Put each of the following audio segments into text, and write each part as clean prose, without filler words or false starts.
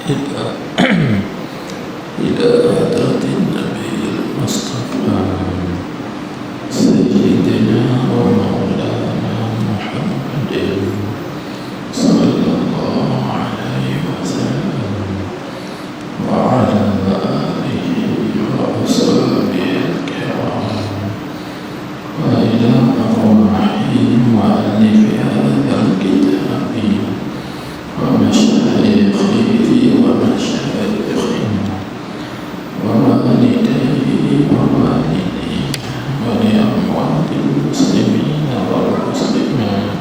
إلى إلى حضرة النبي المصطفى سيدنا ومولانا محمد صلى الله عليه وسلم وعلى آله وأصحابه الكرام وإلى أرواح مؤلف هذا الكتاب ومشايخه ومشايخنا ووالديه ووالديه ولأموات المسلمين والمسلمات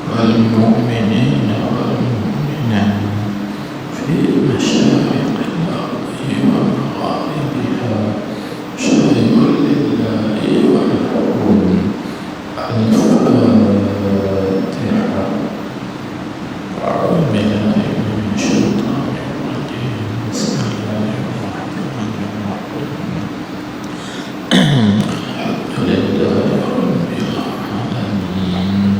والمؤمنين والمؤمنات في مشارق الأرض ومغاربها شيء لله ولكم الفاتحة. أعوذ بالله من الشيطان الرجيم. بسم الله الرحمن الرحيم. الحمد لله رب العالمين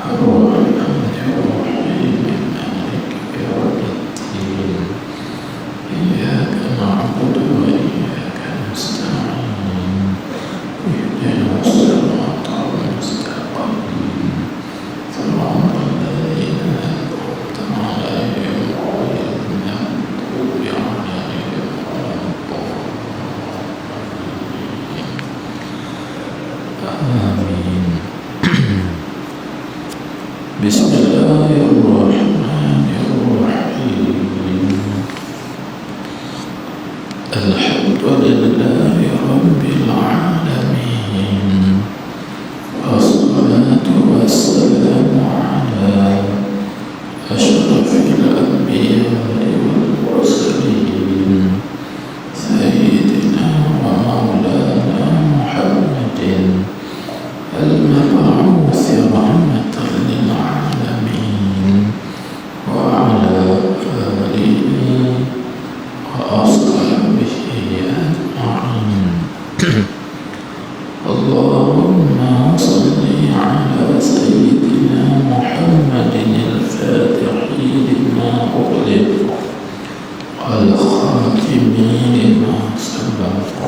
الرحمن الرحيم مالك يوم الدين إياك نعبد وإياك نستعين اهدنا الصراط المستقيم صراط الذين أنعمت عليهم غير المغضوب عليهم ولا الضالين. آمين. بسم الله الرحمن الرحيم. الحمد لله رب العالمين والصلاة والسلام على أشرف الأنبياء والمرسلين سيدنا ومولانا محمد المبعوث رحمة للعالمين وعلى آله وأصحابه أجمعين. اللهم صل على سيدنا محمد الفاتح لما أغلق والخاتم لما سبق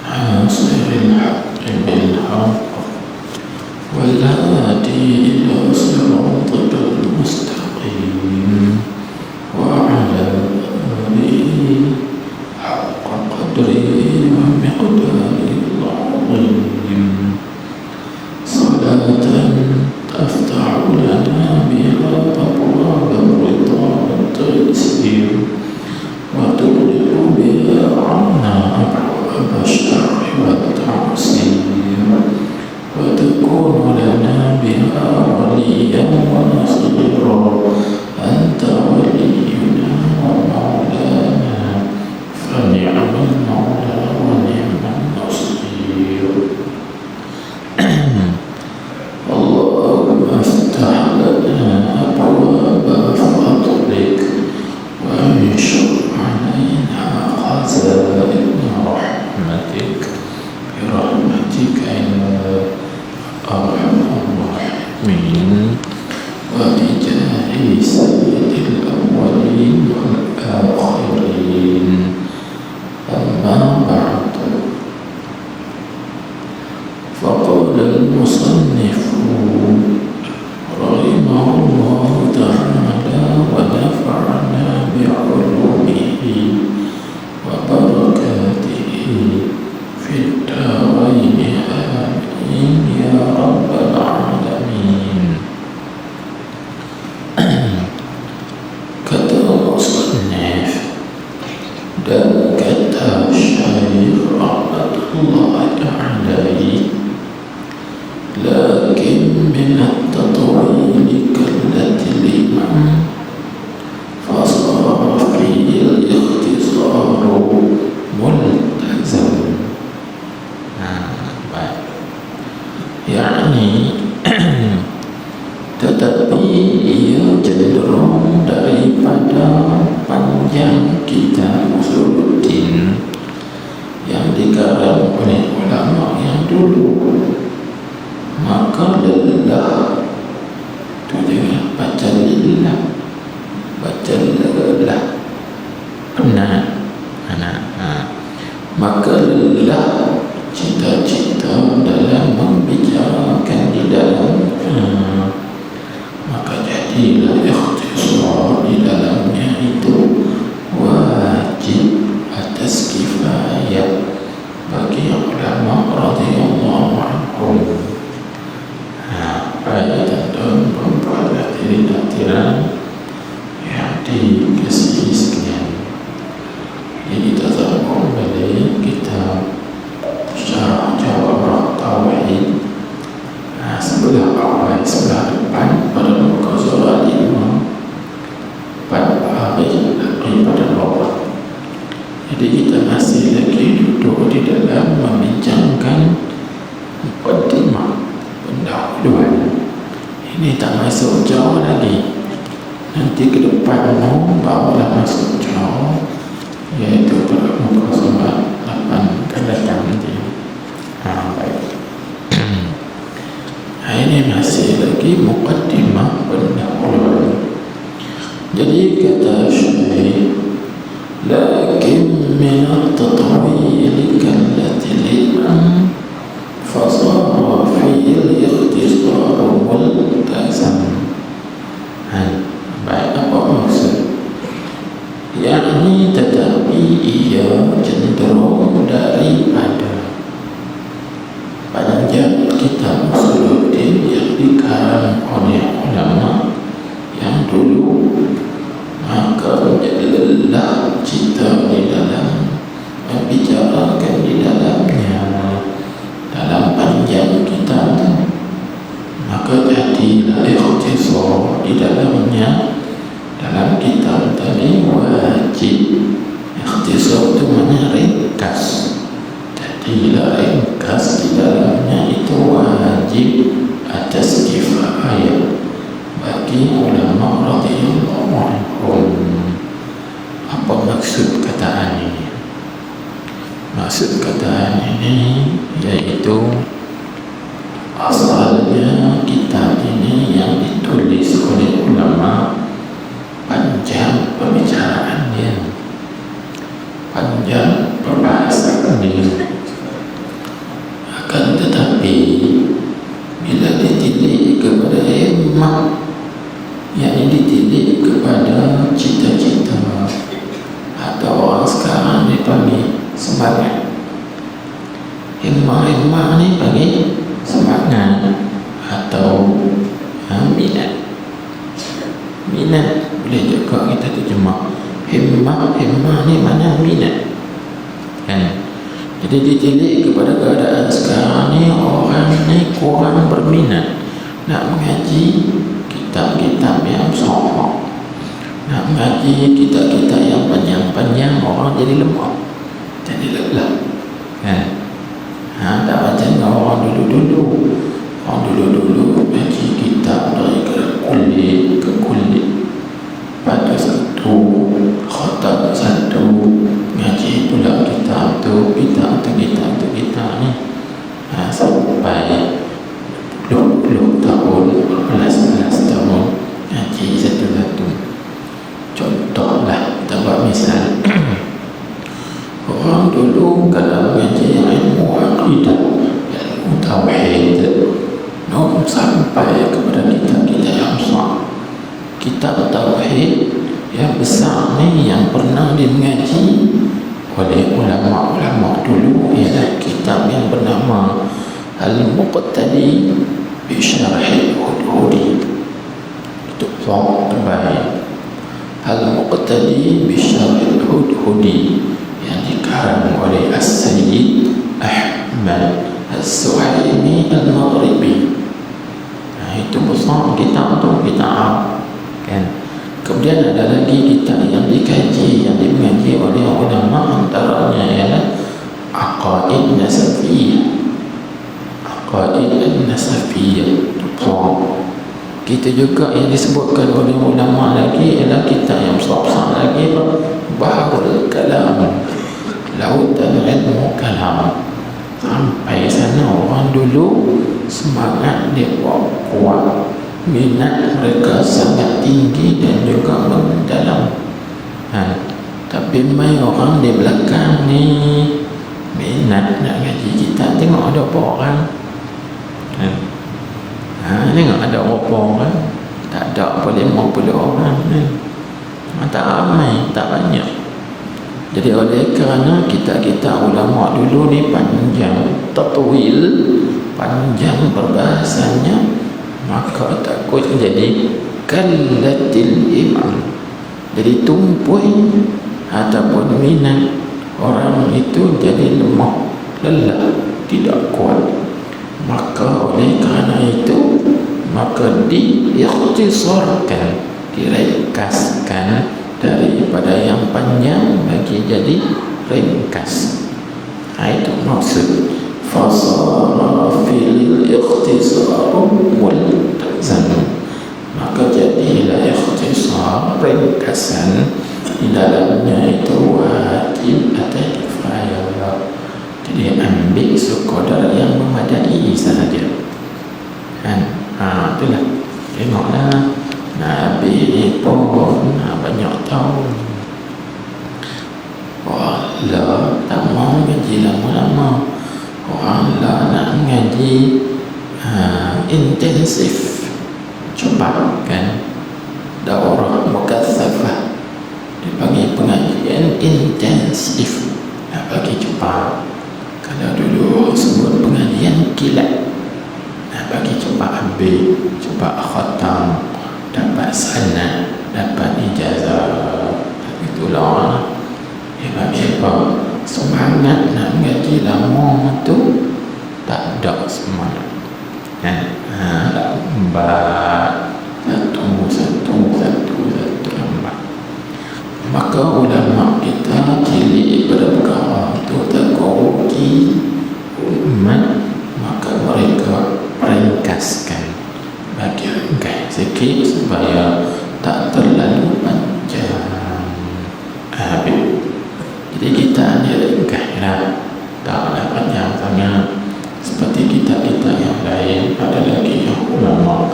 ناصر الحق بالحق والهادي إلى صراطك المستقيم وعلى آله حق قدره ومقداره العظيم. صلاة تفتح لنا بها أبواب الرضا والتيسير وتغلق بها عنا أبواب الشر والتعسير وتكون لنا بها وليا ونصيرا. أنت ولينا ومولانا فنعم المولى ونعم النصير. اللهم افتح لنا أبواب فضلك وانشر علينا خزائن رحمتك برحمتك يا أرحم الراحمين وبجاه سيد الأولين والآخرين. أما بعد، فقال المصنف رحمه الله تعالى ونفعنا بعلومه وبركاته في الدارين آمين يا رب العالمين. Kata musannif dan kata Syekh rahmatullahi alaihi, lakin min at-tatwil kallati liman fasara fi al-ikhtisar multazam. Baik, yakni tetapi ia cenderung daripada panjang kitab Usuluddin yang dikarang oleh ulama yang dulu, maka lelah tu dia baca lillah, baca Ini tak masuk jauh lagi. Nanti ke depan barulah masuk jauh, iaitu pada muka surat 8 akan datang nanti. Baik. Ini masih lagi muqaddimah pendahuluan. Jadi kata Syekh, lakin min at-tatwil kallati al-ilm fasara fi al-ikhtisar wal-tazam. Baik, apa maksud? Yakni tetapi ia cenderung daripada panjang kitab Usuluddin yang dikarang oleh ulama yang dulu, maka menjadi lelah kita di dalam membicarakan di dalamnya, dalam panjang kitab, maka jadilah ikhtisar di dalamnya. Dalam kitab tadi wajib ikhtisar itu maknanya ringkas. Jadilah ringkas di dalamnya itu wajib atas kifayah bagi ulama radhiyallahu anhum. Apa maksud kataan ini? Maksud kataan ini yaitu asalnya kitab ini yang ditulis oleh ulama panjang pembicaraan dia, panjang perbahasan dia. Akan tetapi bila ditilik kepada himmah, yang ditilik kepada cita-cita, atau orang sekarang ni panggil semangat. Himmah ni panggil semangat atau minat. Minat boleh juga kita terjemah. Himmah ni mana minat, kan? Jadi ditilik kepada keadaan sekarang ni, orang ni kurang berminat nak mengaji kitab-kitab yang sahih, nak mengaji kitab-kitab yang panjang-panjang. Orang jadi lemah, jadi lelah, kan? Tak macam orang dulu-dulu. Orang dulu-dulu mengaji kitab dari kulit ke kulit, pada satu khatam satu, ngaji pula kitab tu kitab ni, sampai 20 tahun, 11 tahun ngaji satu-satu. Contohlah, kita buat misal. Orang dulu kalau ngaji ilmu aqidah, ilmu tauhid, sampai kepada kitab-kitab yang besar. Kitab tauhid yang besar ni yang pernah dimengaji oleh ulama-ulama dulu ialah kitab yang bernama Al-Muqtadi bi Syarhil Hudhudi. Itu form terbaik, Al-Muqtadi bi Syarhil Hudhudi, yang dikarang oleh As-Sayyid Ahmad As-Suhaimi Al-Maghribi. Itu besar kitab tu, kitab, kan? Kemudian ada lagi kitab yang dikaji, yang dimengaji oleh ulama, antaranya ialah Aqaid Nasafiyah. Aqaid Nasafiyah. Kita juga yang disebutkan oleh ulama lagi ialah kitab yang besar lagi, Bahrul Kalam, Lautan Ilmu Kalam. Sampai sana orang dulu semangat dia kuat, minat mereka sangat tinggi dan juga mendalam. Tapi mai orang di belakang ni minat nak ngaji kita, tengok ada apa orang, tengok ada apa orang, tak ada apa 50 orang, tak ramai, tak banyak. Jadi oleh kerana kita ulama dulu ni panjang tatwil, panjang perbahasannya, maka takut jadi kallatil imam, jadi tumpuh ataupun minat orang itu jadi lemah, lelah, tidak kuat. Maka oleh kerana itu, maka diikhtisarkan, diringkaskan daripada yang panjang bagi jadi ringkas. Itu maksud fasara fil ikhtisar wal tazam. sekadar yang memadai sahaja kan. Itulah, tengoklah Nabi ni pun banyak tahu. Allah tak mau ngaji lama-lama, Allah nak ngaji intensif, cepat kan. Daurah mukatsafah dipanggil pengajian intensif, nak bagi cepat. Kalau dulu sebut pengajian kilat, nak bagi cepat habis, cepat khatam, dapat sanad, dapat ijazah. Itulah bagi apa? Semangat nak ngaji lama tu tak ada semangat kan. Lambat, satu lambat. Maka ulama kita cilik pada perkara tu terkoki umat, maka mereka ringkaskan, bagi ringkas sikit supaya tak terlalu panjang habis. Jadi kita hanya ringkaslah, taklah panjang sangat seperti kita-kita yang lain. Ada lagi yang ulama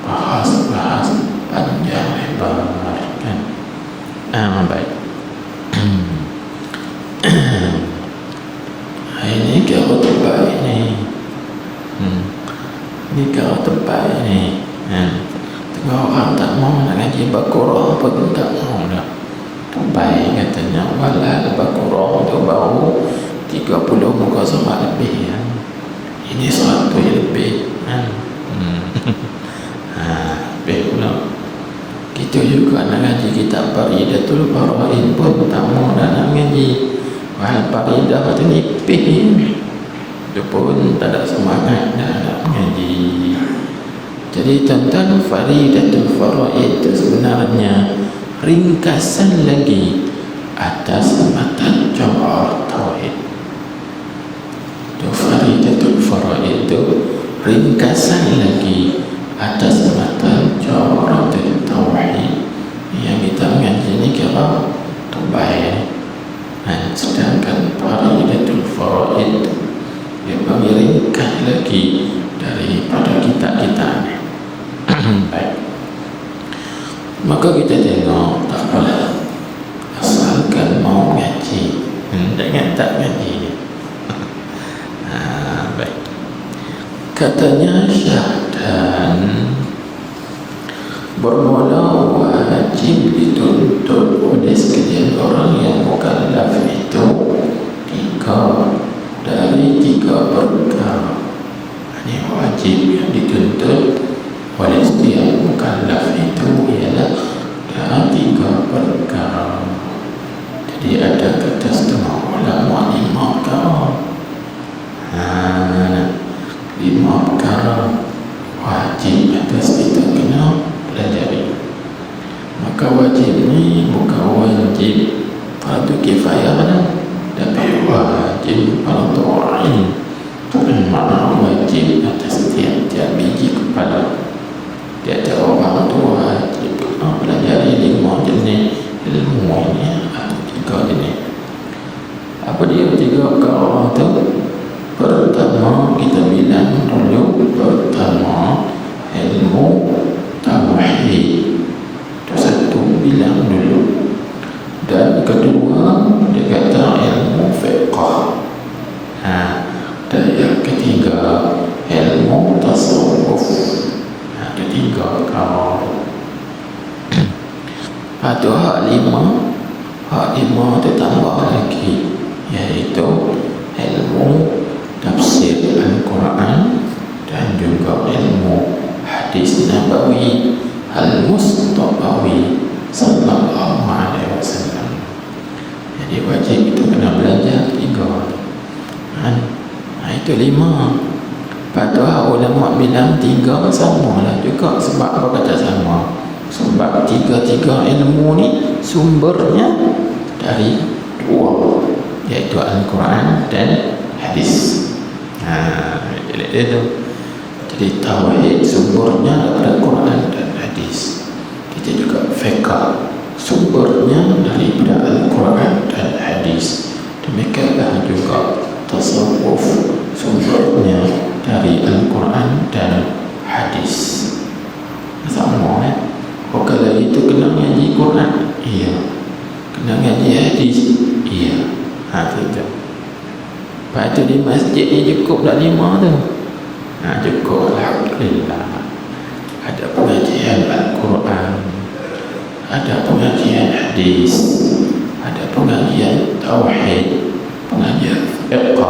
bahas panjang lebar kan. Baik. Ini kalau tempat ini, ini kalau tempat ini, tengok orang tak mau nak ngaji Baqarah apa pun tak mau dah. Baik katanya, walau Baqarah tu baru 30 muka surat lebih kan. Ini 100 lebih kan. Lebih pula. Kita juga nak ngaji kitab Faridatul Faraid pun tak mau nak ngaji. Wahal Faridah tu nipis, dia pun tak ada semangat nak ngaji. Jadi tentang Faridatul Faraid itu sebenarnya ringkasan lagi atas matan Jawhar Tauhid. Itu Faridatul Faraid itu ringkasan lagi atas matan Jawhar Tauhid yang kita ngaji ni kira terbaik. Sedangkan Faridatul Faraid dia bagi ringkas lagi daripada kita ni. Baik. Maka kita tengok, tak apalah, asalkan mau ngaji, jangan tak ngaji. Baik. Katanya Syahdan, bermula wajib dituntut oleh sekalian orang yang mukallaf itu dari tiga perkara. Ini wajib yang dituntut oleh setiap mukallaf itu ialah dari 3 perkara. Jadi ada kata setengah ulama 5 perkara. 5 perkara wajib atas kita kena pelajari. Maka wajib ni bukan wajib fardu kifayah dah, tapi wajib fardu ain. Makna wajib atas setiap biji kepala. Dia ada orang tu wajib pelajari 5 jenis ilmu ini atau 3 jenis. Apa dia 3 perkara tu? Pertama, kita bilang dulu, pertama ilmu tauhid. Itu satu bilang dulu. Dan kedua dia kata ilmu fiqh. Dan yang ketiga ilmu tasawuf. Ada 3 perkara. Ada hak 5 tu tambah lagi, iaitu ilmu tafsir Al-Quran dan juga ilmu hadis Nabawi Al-Mustafawi sallallahu alaihi wasallam. Jadi wajib itu kena belajar 3. Itu 5. Padahal ulama bilang 3 sama lah juga. Sebab apa kata sama? Sebab 3 ilmu ni sumbernya dari 2, iaitu Al-Quran dan hadis. Itu. Jadi tauhid sumbernya daripada Quran dan hadis. Kita juga fiqh sumbernya daripada Al-Quran dan hadis. Demikianlah juga tasawuf sumbernya dari Al-Quran dan hadis. Sama kan? Oh, kalau itu kena ngaji Quran, iya. Kena ngaji hadis, iya. Itu. Lepas tu di masjid ni cukup dah 5 tu. Cukup, alhamdulillah. Ada pengajian Al-Quran, ada pengajian hadis, ada pengajian tauhid, pengajian fiqh,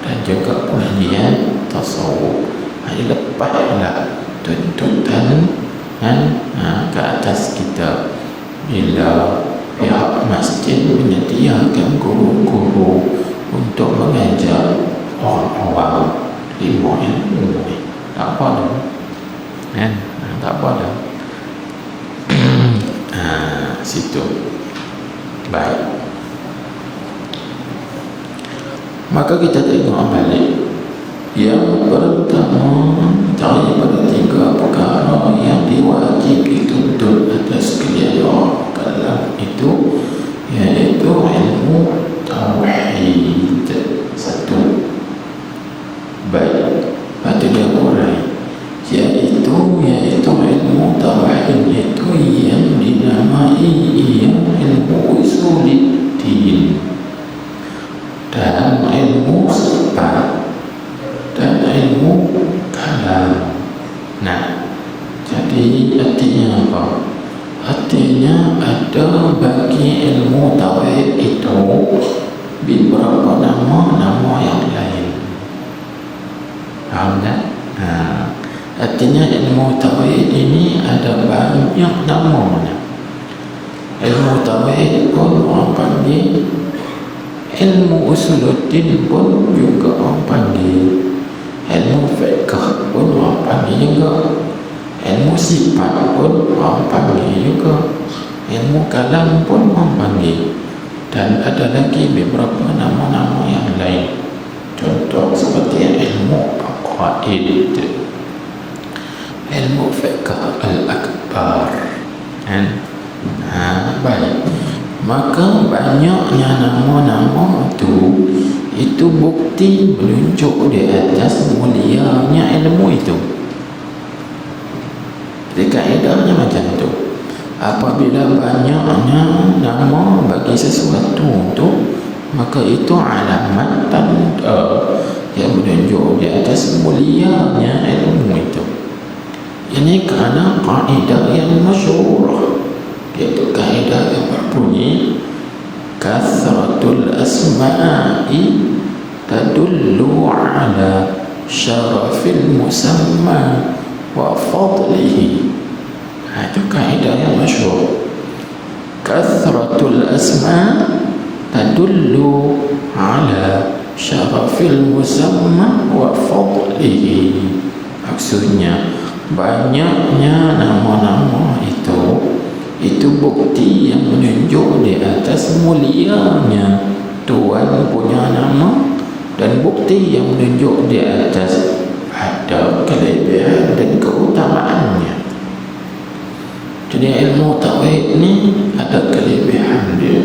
dan juga pengajian tasawuf. Lepaslah tuntutan ke atas kita bila pihak masjid menyediakan guru-guru untuk mengajar orang-orang ilmu ni. Tak apa dah kan? Tak apa dah. Situ baik. Maka kita tengok balik yang pertama daripada 3 perkara yang diwajib dituntut atas sekalian orang mukallaf itu iaitu ilmu tauhid. 1. Baik, pada dia urai iaitu ilmu tauhid itu yang dinamai ilmu usuluddin dan ilmu sifat dan ilmu kalam. Jadi artinya apa? Artinya ada bagi ilmu tauhid itu beberapa nama yang lain. Faham tak? Artinya ilmu tauhid ini ada banyak namanya. Ilmu tauhid pun orang panggil, ilmu usuluddin pun juga orang panggil, ilmu fiqh pun orang panggil juga, ilmu sifat pun orang panggil juga, ilmu kalam pun orang panggil, dan ada lagi beberapa nama-nama yang lain. Contoh seperti ilmu aqaid, ilmu fiqh al-akbar kan? Baik. Maka banyaknya nama-nama itu bukti menunjuk di atas mulianya ilmu itu. Jadi kaedahnya macam tu. Apabila banyaknya nama bagi sesuatu tu, maka itu alamat tanda yang menunjuk di atas mulianya ilmu itu. Ini kerana kaedah yang masyhur, iaitu kaedah yang berbunyi kathratul asma'i tadullu ala syarafil musamma wa fadlihi. Itu kaedah yang masyhur. Kathratul asma' tadullu ala syarafil musamma wa fadlihi. Maksudnya banyaknya nama-nama itu bukti yang menunjuk di atas mulianya Tuhan punya nama, dan bukti yang menunjuk di atas ada kelebihan dan keutamaannya. Jadi ilmu tauhid ni ada kelebihan dia,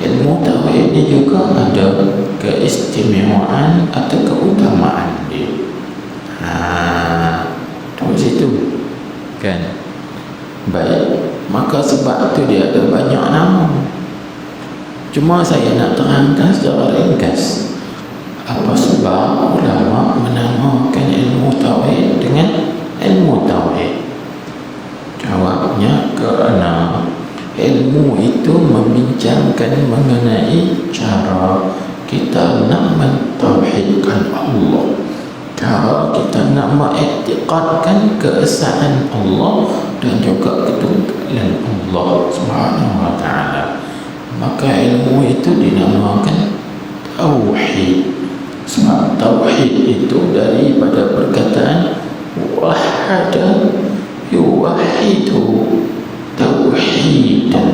ilmu tauhid ni juga ada keistimewaan atau keutamaan dia. Di situ kan. Baik, maka sebab itu dia ada banyak nama. Cuma saya nak terangkan secara ringkas apa sebab ulama menamakan ilmu tauhid dengan ilmu tauhid. Jawabnya kerana ilmu itu membincangkan mengenai cara kita nak mentauhidkan Allah, cara kita nak mengiktikadkan keesaan Allah dan juga ketunggalan Allah Subhanahu wa taala. Maka ilmu itu dinamakan tauhid. Sebab tauhid itu daripada perkataan wahada yuwahidu tauhidan,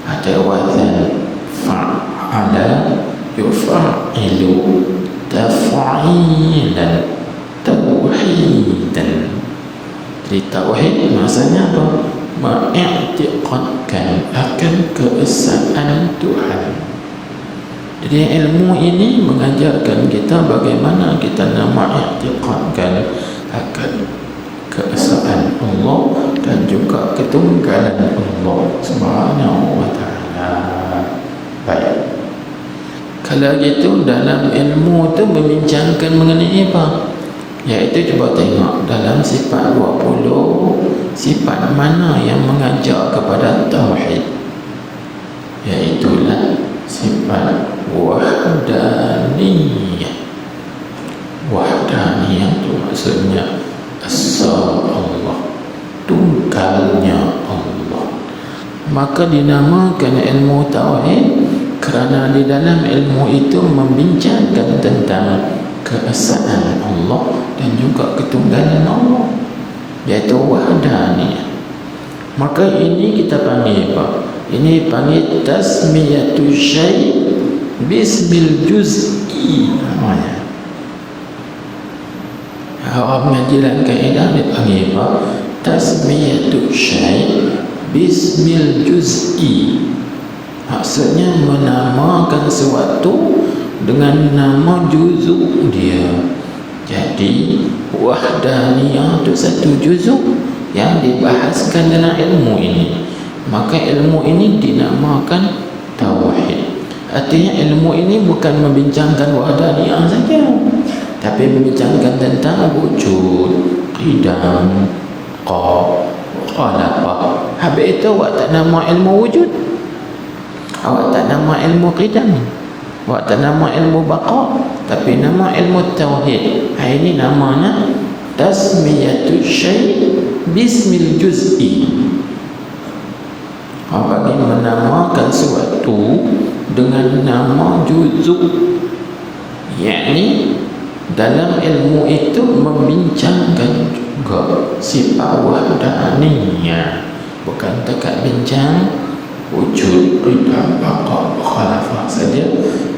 ada wazan fa'ala yufa'ilu taf'ilan tauhidan. Jadi tauhid maksudnya apa? Mengiktikadkan akan keesaan Tuhan. Jadi ilmu ini mengajarkan kita bagaimana kita nak mengiktikadkan akan keesaan Allah dan juga ketunggalan Allah Subhanahu wa taala. Baik. Kalau gitu dalam ilmu tu membincangkan mengenai apa? Iaitu cuba tengok dalam sifat 20, sifat mana yang mengajak kepada tauhid? Iaitulah sifat wahdaniyah. Wahdaniyah itu maksudnya esa Allah, tunggalnya Allah. Maka dinamakan ilmu tauhid kerana di dalam ilmu itu membincangkan tentang keesaan Allah dan juga ketunggalan Allah, iaitu wahdaniyah. Maka ini kita panggil apa? Ini panggil tasmiyatu syai' bismil juz'i namanya. Orang mengajilan kaedah dipanggil apa? Tasmiyatu syai' bismil juz'i. Maksudnya menamakan sesuatu dengan nama juzuk dia. Jadi wahdaniyah itu satu juzuk yang dibahaskan dalam ilmu ini. Maka ilmu ini dinamakan tauhid. Artinya ilmu ini bukan membincangkan wahdaniyah saja, tapi membincangkan tentang wujud, qidam, khalaqah. Habis itu awak tak nama ilmu wujud, awak tak nama ilmu qidam, awak tak nama ilmu baqa, tapi nama ilmu tauhid. Ini namanya tasmiyatu syai' bismil juz'i. Bagi menamakan sesuatu dengan nama juzuk, yakni dalam ilmu itu membincangkan juga sifat wahdaniyah, bukan dekat bincang wujud, qidam, baqa, khalafah saja,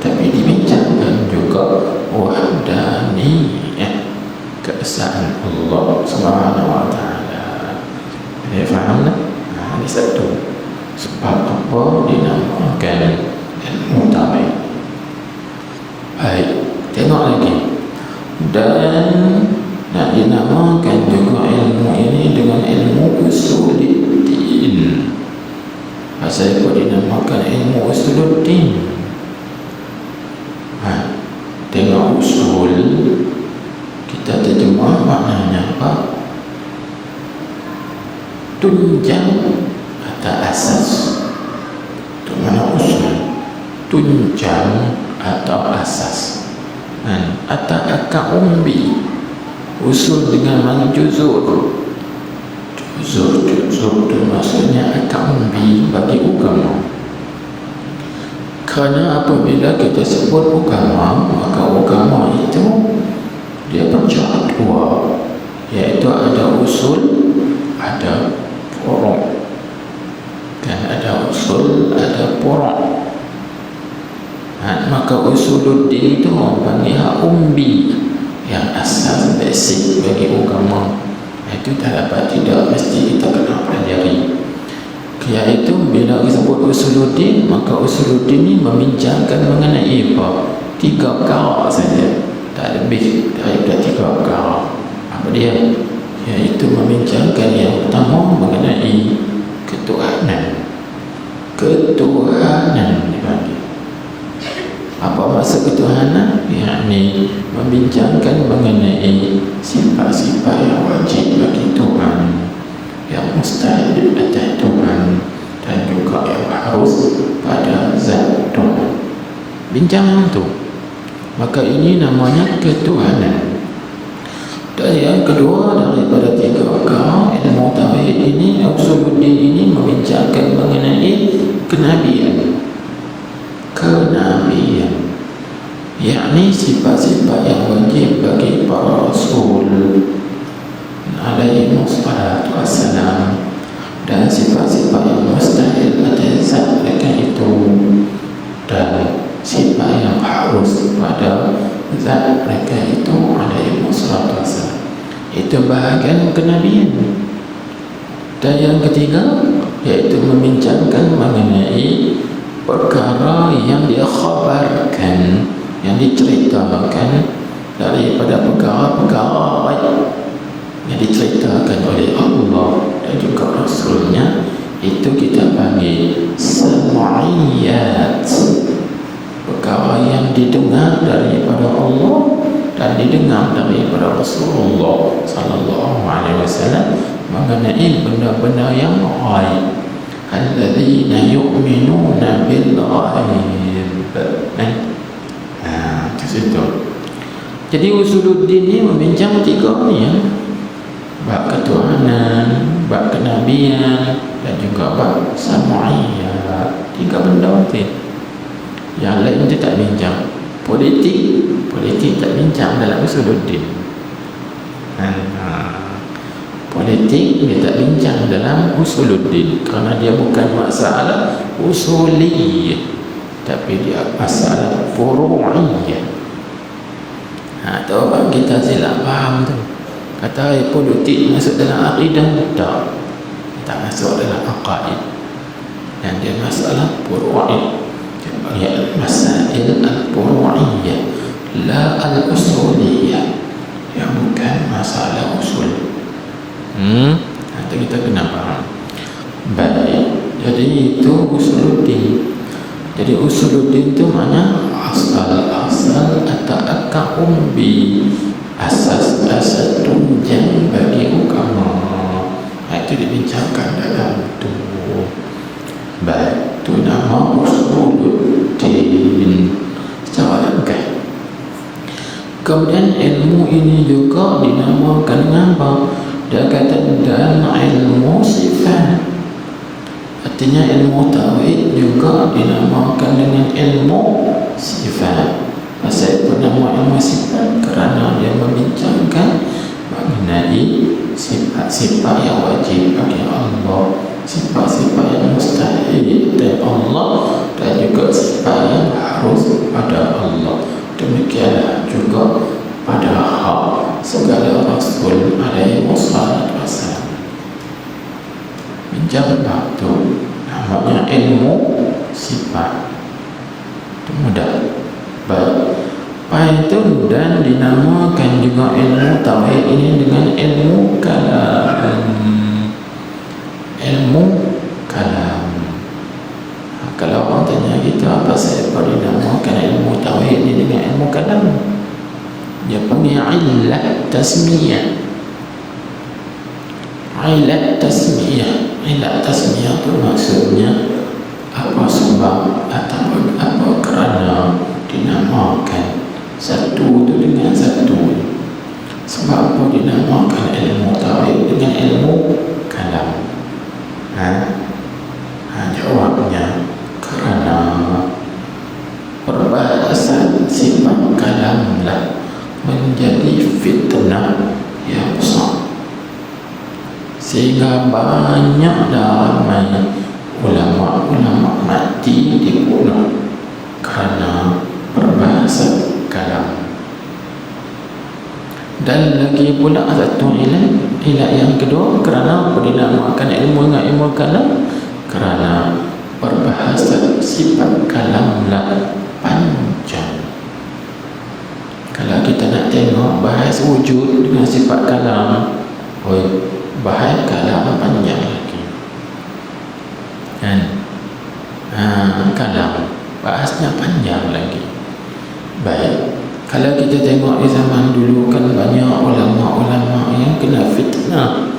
tapi dibincangkan juga wahdaniyah, keesaan Allah Subhanahu wa taala. Faham tak? Ini satu sebab apa dinamakan ilmu tauhid. Baik, tengok lagi. Dan nak dinamakan juga ilmu ini dengan ilmu usuluddin. Pasal apa dinamakan ilmu usuluddin? Tengok usul, kita terjemah maknanya apa? Tunjang atau asas. Itu mana usul? Tunjang atau asas. Atau akak umbi. Usul dengan mana juzur. Juzur itu maksudnya akak umbi bagi agama. Kerana apabila kita sebut agama, maka agama itu dia pecah dua, iaitu ada usul, ada furu'. Kan ada usul, ada furu'. Maka usuluddin itu orang panggil umbi, yang asas basic bagi agama. Itu tak dapat tidak mesti kita kena pelajari. Iaitu bila disebut usuluddin, maka usuluddin ini membincangkan mengenai apa? 3 perkara saja, tak lebih daripada 3 perkara. Apa dia? Iaitu membincangkan yang pertama mengenai ketuhanan. Ketuhanan dipanggil. Apa maksud ketuhanan? Yakni membincangkan mengenai sifat-sifat yang wajib bagi Tuhan, yang mustahil atas Tuhan, dan juga yang harus pada zat Tuhan. Bincang itu. Maka ini namanya ketuhanan. Dan yang kedua daripada 3 perkara ilmu tauhid ini, usuluddin ini membincangkan mengenai kenabian. Kenabian, yakni sifat-sifat yang wajib bagi para rasul alaihi wassalatu wassalam, dan sifat-sifat yang mustahil atas zat mereka itu, dan sifat yang harus pada zat mereka itu alaihi wassalatu wassalam. Itu bahagian kenabian. Dan yang ketiga iaitu membincangkan mengenai perkara yang dia khabarkan, yang diceritakan daripada perkara-perkara yang diceritakan oleh Allah dan juga Rasulnya, itu kita panggil sam'iyat, perkara yang didengar daripada Allah dan didengar daripada Rasulullah sallallahu alaihi wasallam mengenai benda-benda yang ghaib. Alladzina yu'minuna bil ghaib. Ke situ. Jadi usuluddin ni membincang tiga ni ya. Bab ketuhanan, bab kenabian dan juga bab sam'iyat. Tiga benda tu. Yang lain itu tak bincang. Politik tak bincang dalam usuluddin. Politik dia tak bincang dalam usuluddin kerana dia bukan masalah usuliyah, tapi dia masalah furu'iyah. Tu orang kita silap faham tu. Kata politik masuk dalam akidah, tak masuk dalam aqaid. Dan dia masalah furu'iyah. Ya, masail al-furu'iyah la al-usuliyah, yang bukan masalah usul. Nanti kita kena faham. Baik, jadi itu usuluddin. Jadi usuluddin itu makna asal-asal atau akaumbi, asas-asas tunjang bagi agama. Itu dibincangkan dalam itu. Baik, itu nama usuluddin secara lengkap. Kemudian ilmu ini juga dinamakan dengan apa? Dia kata dan ilmu sifat. Artinya ilmu tauhid juga dinamakan dengan ilmu sifat. Pasal apa nama ilmu sifat? Kerana dia membincangkan mengenai sifat-sifat yang wajib bagi Allah, sifat-sifat yang mustahil dari Allah, dan juga sifat yang harus pada Allah. Demikianlah juga pada hak segala Rasul alaihi wasallam. Bincang bab tu namanya ilmu sifat. Itu mudah. Baik. Lepas itu dan dinamakan juga ilmu tauhid ini dengan ilmu kalam. Ilmu kalam. Kalau orang tanya kita apa sebab dinamakan ilmu tauhid ini dengan ilmu kalam, dia panggil illat tasmiyah. Illat tasmiyah. Illat tasmiyah itu maksudnya apa sebab ataupun apa kerana dinamakan satu itu dengan satu. Sebab apa dinamakan ilmu tauhid dengan ilmu kalam? Jawabnya kerana perbahasan sifat kalamlah menjadi fitnah yang besar, sehingga banyak ramai ulama-ulama mati dibunuh kerana perbahasan kalam. Dan lagi pula satu ilat yang kedua, kerana dinamakan ilmu dengan ilmu kalam kerana perbahasan sifat kalamlah panjang. Kalau kita nak tengok bahas wujud dengan sifat kalam, bahas kalam panjang lagi kan? Kalam bahasnya panjang lagi. Baik, kalau kita tengok di zaman dulu kan banyak ulama-ulama yang kena fitnah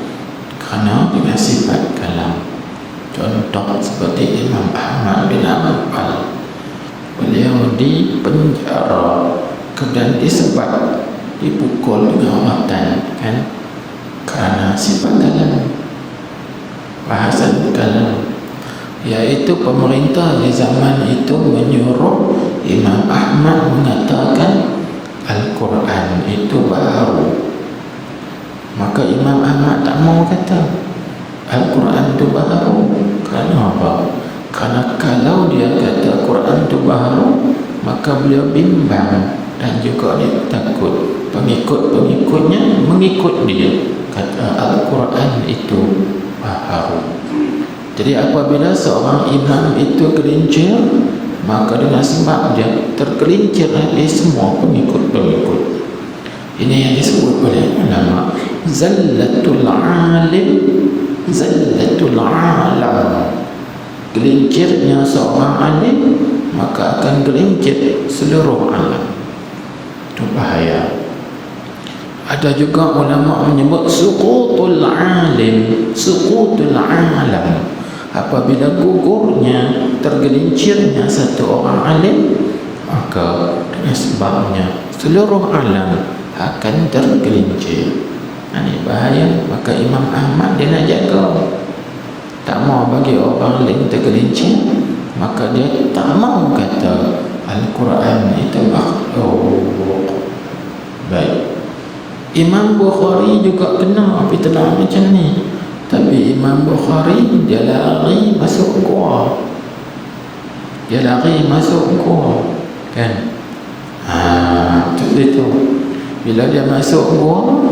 kerana dengan sifat kalam. Contoh seperti Imam Ahmad bin Hanbal, beliau di penjara kemudian disebab dipukul dengan rotan kan, kerana sifat kalam, bahasan kalam. Iaitu pemerintah di zaman itu menyuruh Imam Ahmad mengatakan Al-Quran itu baru. Maka Imam Ahmad tak mau kata Al-Quran itu baru. Kerana apa? Kerana kalau dia kata Quran itu baru, maka beliau bimbang dan juga dia takut pengikut-pengikutnya mengikut dia, kata Al-Quran itu baru. Jadi apabila seorang imam itu gelincir, maka dengan sebab dia tergelincir oleh semua pengikut-pengikut. Ini yang disebut oleh ulama zallatul alim, zallatul alam. Gelincirnya seorang alim, maka akan gelincir seluruh alam. Itu bahaya. Ada juga ulama menyebut suqutul alim, suqutul alam. Apabila gugurnya, tergelincirnya satu orang alim, maka dengan sebabnya seluruh alam akan tergelincir. Ini bahaya. Maka Imam Ahmad dia nak jaga, tak mau bagi orang lain tergelincir, maka dia tak mau kata Al-Quran itu makhluk. Baik. Imam Bukhari juga kena fitnah macam ni, tapi Imam Bukhari dia lari masuk gua, kan? Itu bila dia masuk gua,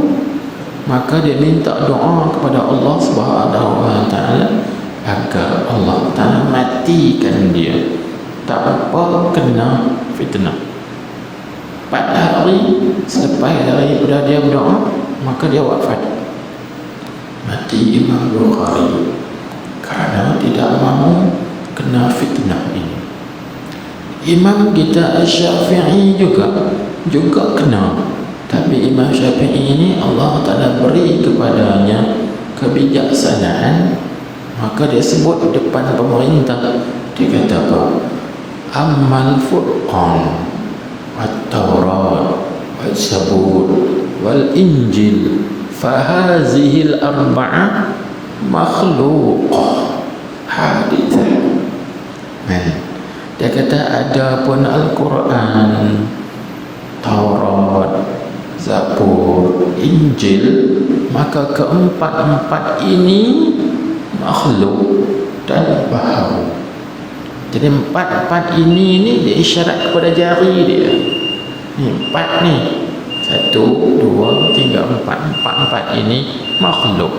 maka dia minta doa kepada Allah Subhanahu wa taala agar Allah Taala matikan dia, tak apa kena fitnah. 4 hari selepas daripada dia berdoa, maka dia wafat. Mati Imam Bukhari kerana tidak mahu kena fitnah ini. Imam kita Syafi'i juga kena. Tapi Imam Syafi'i ini Allah Ta'ala beri kepadanya kebijaksanaan, maka dia sebut depan pemerintah, dia kata apa? Ammal Furqan At-Taurat Wal-Zabur Wal-Injil Fahazihil arba'ah makhluqah hadithah. Dia kata ada pun Al-Quran, Taurat, Zabur, Injil, maka keempat-empat ini makhluk dan baharu. Jadi empat ini diisyarat kepada jari dia. Ni 4 ni. 1, 2, 3, 4 ini makhluk.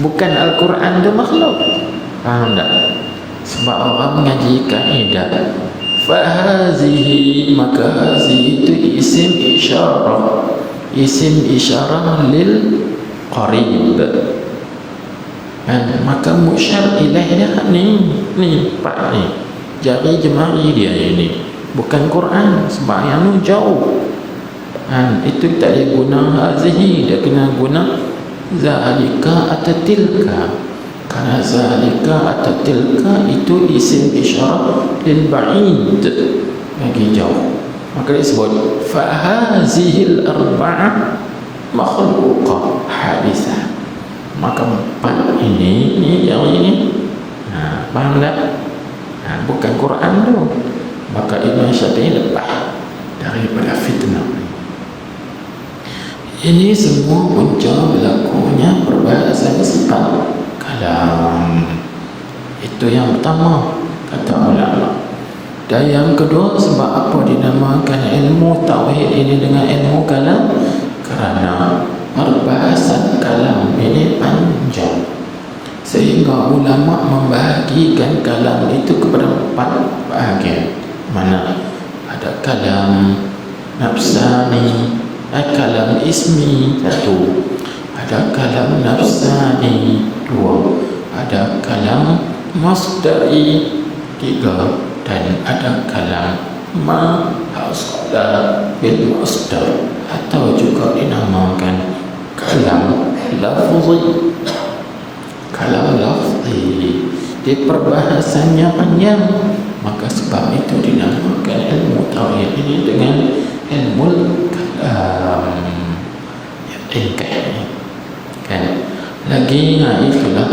Bukan Al-Quran tu makhluk. Faham tak? Sebab orang mengaji kaedah fahazihi, maka hazihi itu isim isyarah lil qarib. Maka musyar ilaihnya ni 4 ni, jari jemari dia ini, bukan Quran, sebab yang ni jauh. Itu tak dia guna hazihi, dia kena guna zalika atau tilka. Karena zalika atau tilka itu isim isyarah lil ba'id, bagi jauh. Maka disebut fahazihil arba'ah makhluqah hadithah. Maka 4 ini yang ini, faham tak? Bukan Quran tu. Maka Imam Syafi'i lepas daripada fitnah. Ini semua punca berlakunya perbahasan sifat kalam. Itu yang pertama kata ulama. Dan yang kedua, sebab apa dinamakan ilmu tauhid ini dengan ilmu kalam? Kerana perbahasan kalam ini panjang, sehingga ulama membahagikan kalam itu kepada 4 bahagian. Mana? Ada kalam nafsani, kalam ismi 1, ada kalam nafsani 2, ada kalam masdari 3, dan ada kalam ma hasala bil masdar, atau juga dinamakan kalam lafzi. Kalam lafzi di perbahasannya panjang, maka sebab itu dinamakan ilmu tauhid ini dengan ilmu kalam. Ringkas kan. Lagi itulah,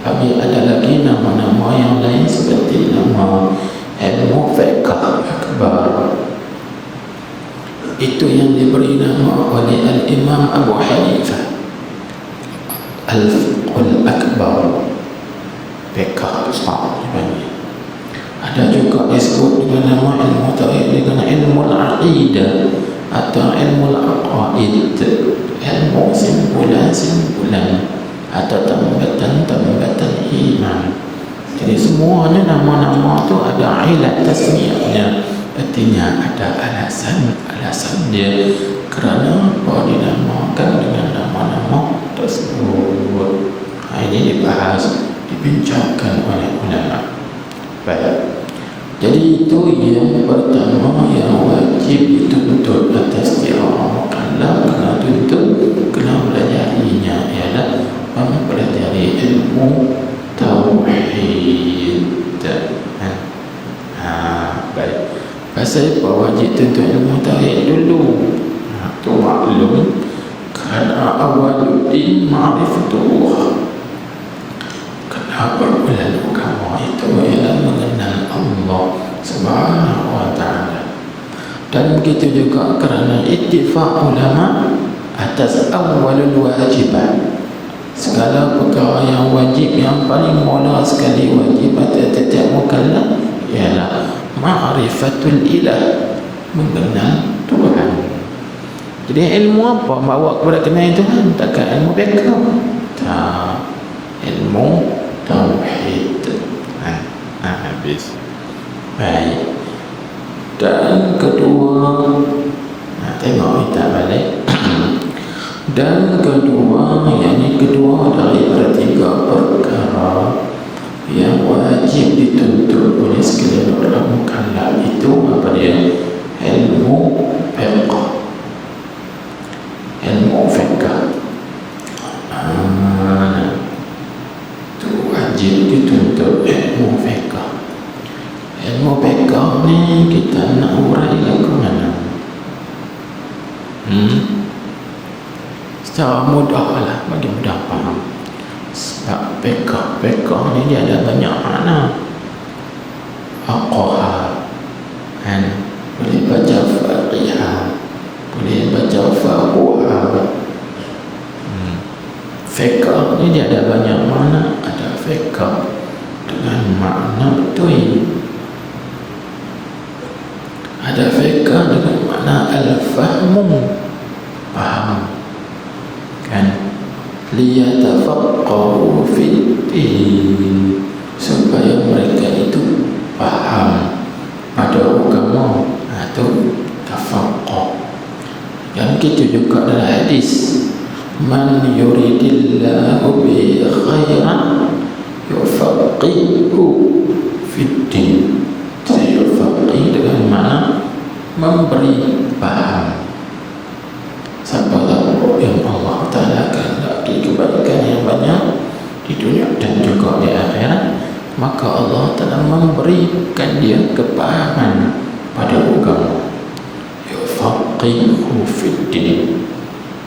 tapi ada lagi nama-nama yang lain seperti nama ilmu fiqh akbar. Itu yang diberi nama oleh Al-Imam Abu Hanifah, Al-Fiqhul Akbar, fiqh besar. Ada juga disebut dengan nama ilmu tauhid dengan ilmu al-aqidah atau ilmu al-aqaid, ilmu simpulan atau tambatan iman. Jadi semuanya nama-nama tu ada ilat tasmiyahnya, artinya ada alasan dia kerana apa dinamakan dengan nama-nama tersebut. Ini dibahas, dibincangkan oleh ulama. Baik. Jadi itu yang pertama yang wajib betul-betul atas dia mukallaf kena tuntut, kena pelajarinya ialah mempelajari ilmu tauhid. Baik. Pasal apa wajib tuntut ilmu tauhid dulu? Tu maklum kerana awaluddin ma'rifatullah. Kenapa bulan agama itu ialah mengenal Allah Subhanahu wa ta'ala. Dan begitu juga kerana ittifaq ulama atas awalul wajibat. Segala perkara yang wajib, yang paling mula sekali wajib atas setiap mukallaf ialah ma'rifatul ilah, mengenal Tuhan. Jadi ilmu apa bawa kepada kenal Tuhan? Takkan ilmu fiqh. Tak, ilmu tauhid. Habis. Baik. Dan kedua, tengok kita balik. Dan kedua, yakni kedua daripada tiga perkara yang wajib dituntut oleh sekalian orang mukallaf itu apa dia? Ilmu fiqh. Ilmu fiqh. Itu wajib dituntut ilmu fiqh. Ilmu fiqh ni kita nak uraikan ke mana? Secara mudah lah, bagi mudah faham. Sebab fiqh ni dia ada banyak makna. Aqoha kan, boleh baca faqihah, boleh baca faquha. Fiqh ni dia ada banyak makna. Ada fiqh dengan makna betul, ada fiqh dengan makna al-fahmu, faham kan, liyatafaqahu fid-din, supaya mereka itu faham pada agama. Itu tafaqquh. Yang kita juga dalam hadis, man yuridillahu bi khairan yufaqihu fid-din. Yufaqihu dengan makna memberi paham. Siapa tahu yang Allah Ta'ala kehendaki kebaikan yang banyak di dunia dan juga di akhirat, maka Allah Ta'ala memberikan dia kepahaman pada agama. Yufaqihu fid-din.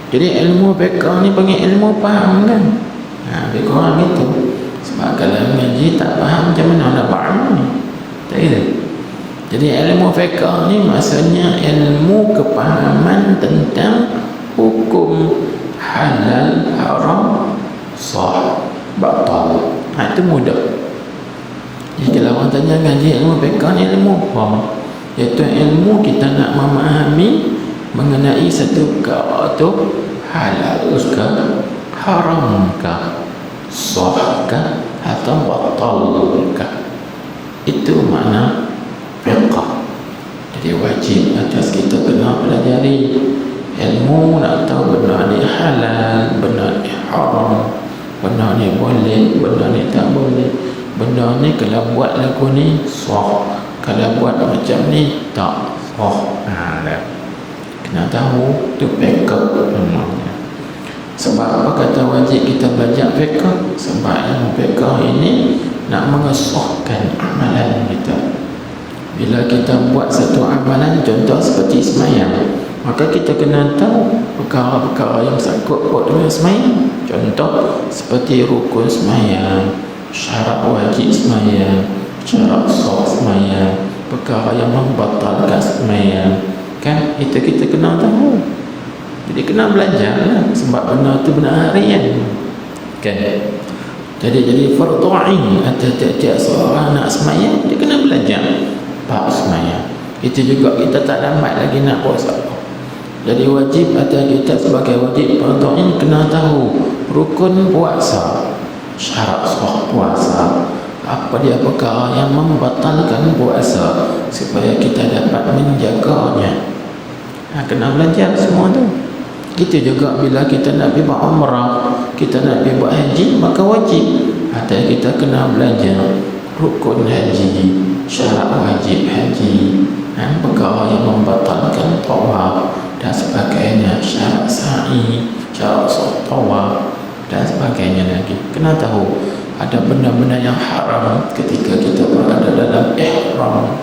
Jadi ilmu fiqh ni panggil ilmu faham kan? Lebih kurang itu. Sebab kalau ngaji tak faham macam mana nak faham ni? Tak kira. Jadi ilmu fiqh ni maksudnya ilmu kepahaman tentang hukum halal, haram, sah, batal. Itu mudah. Jadi kalau orang tanya ngaji ilmu fiqh ni ilmu apa? Iaitu ilmu kita nak memahami mengenai satu perkara tu halal ke, haram ke, sah ke, atau batal ke. Itu makna fiqh. Jadi wajib atas kita kena pelajari ilmu, nak tahu benda ni halal, benda ni haram, benda ni boleh, benda ni tak boleh, benda ni kalau buat lagu ni sah, kalau buat macam ni tak sah. Kena tahu tu fiqh namanya. Sebab apa kata wajib kita belajar fiqh? Sebab ilmu fiqh ini nak mengesahkan amalan kita. Bila kita buat satu amalan, contoh seperti semayang, maka kita kena tahu perkara-perkara yang sangkut paut dengan semayang. Contoh seperti rukun semayang, syarat wajib semayang, syarat sah semayang, perkara yang membatalkan semayang, kan? Itu kita kena tahu. Jadi kena belajar lah, sebab benda tu benda harian kan. Jadi fardu ain atas tiap-tiap seorang nak semayang, dia kena belajar bab semayang. Itu juga kita tak lambat lagi nak puasa. Jadi wajib atas kita sebagai wajib fardu ain kena tahu rukun puasa, syarat sah puasa, apa dia perkara yang membatalkan puasa supaya kita dapat menjaganya. Kena belajar semua tu. Kita juga bila kita nak pergi buat umrah, kita nak pergi buat haji, maka wajib kita kena belajar rukun haji, syarat wajib haji, perkara yang membatalkan tawaf dan sebagainya, syarat sa'i, syarat tawaf dan sebagainya lagi. Kena tahu ada benda-benda yang haram ketika kita berada dalam ihram.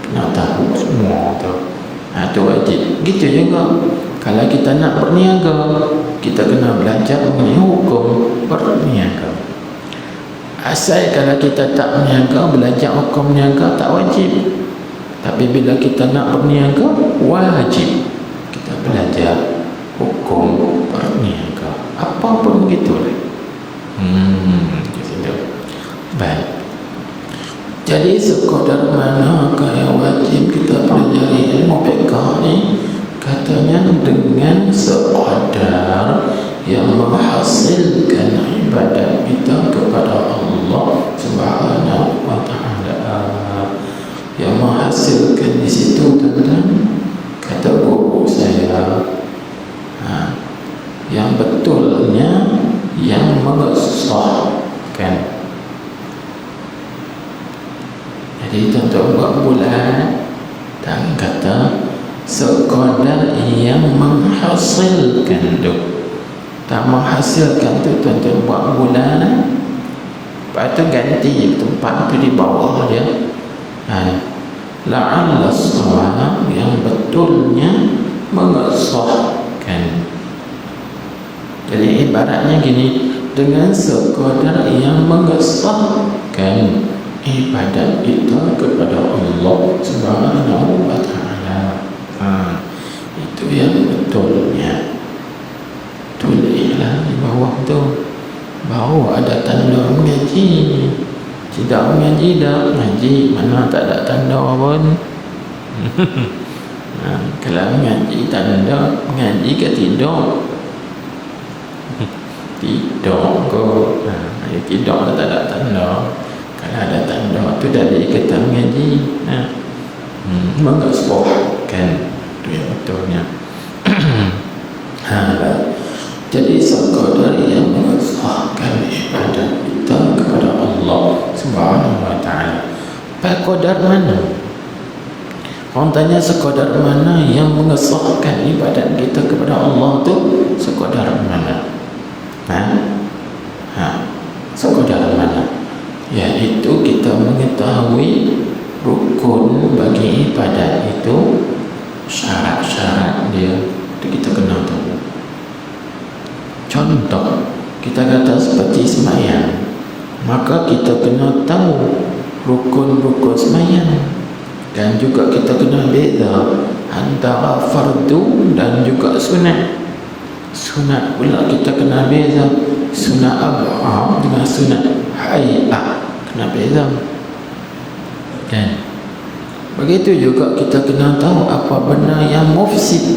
Kena tahu semua tu. Itu wajib. Gitu juga kalau kita nak berniaga, kita kena belajar mengenai hukum berniaga. Asal kalau kita tak berniaga, belajar hukum niaga tak wajib. Tapi bila kita nak berniaga, wajib kita belajar hukum berniaga. Apa pun begitulah. Baik. Jadi sekadar manakah yang wajib kita pelajari ilmu fiqh ni? Katanya dengan sekadar yang menghasilkan ibadat kita kepada Allah Subhanahu wa ta'ala. Yang menghasilkan di situ tentang kata guru saya, yang betulnya yang mengesahkan. Jadi contoh buat bulan dan kata sekadar yang menghasilkan tu. Tak menghasilkan tu tuan-tuan buat bulan, lepas tu ganti tempat tu di bawah dia. La'alla as-sawab yang betulnya mengesahkan. Jadi ibaratnya gini, dengan sekadar yang mengesahkan ibadat kita kepada Allah Subhanahu wa ta'ala. Itu yang betulnya. Tulislah di bawah tu, baru ada tanda mengaji. Tidak mengaji, tak mengaji, mana tak ada tanda pun. Kalau mengaji tanda, mengaji ke tidak? Tidak kot. Tidak tak ada tanda. Kalau ada tanda tu dah diikatan mengaji. Mengesahkan itu yang betulnya. Jadi sekadar yang mengesahkan ibadat kita kepada Allah Subhanahu wa ta'ala. Sekadar mana? Orang tanya sekadar mana yang mengesahkan ibadat kita kepada Allah tu? Sekadar mana? Sekadar mana? Iaitu kita mengetahui rukun bagi ibadat itu, syarat-syarat dia itu kita kena tahu. Contoh, kita kata seperti sembahyang, maka kita kena tahu rukun-rukun sembahyang, dan juga kita kena beza antara fardu dan juga sunat. Sunat pula kita kena beza, sunat ab'ah dengan sunat hay'ah, kena beza. Dan begitu juga kita kena tahu apa benda yang mufsid,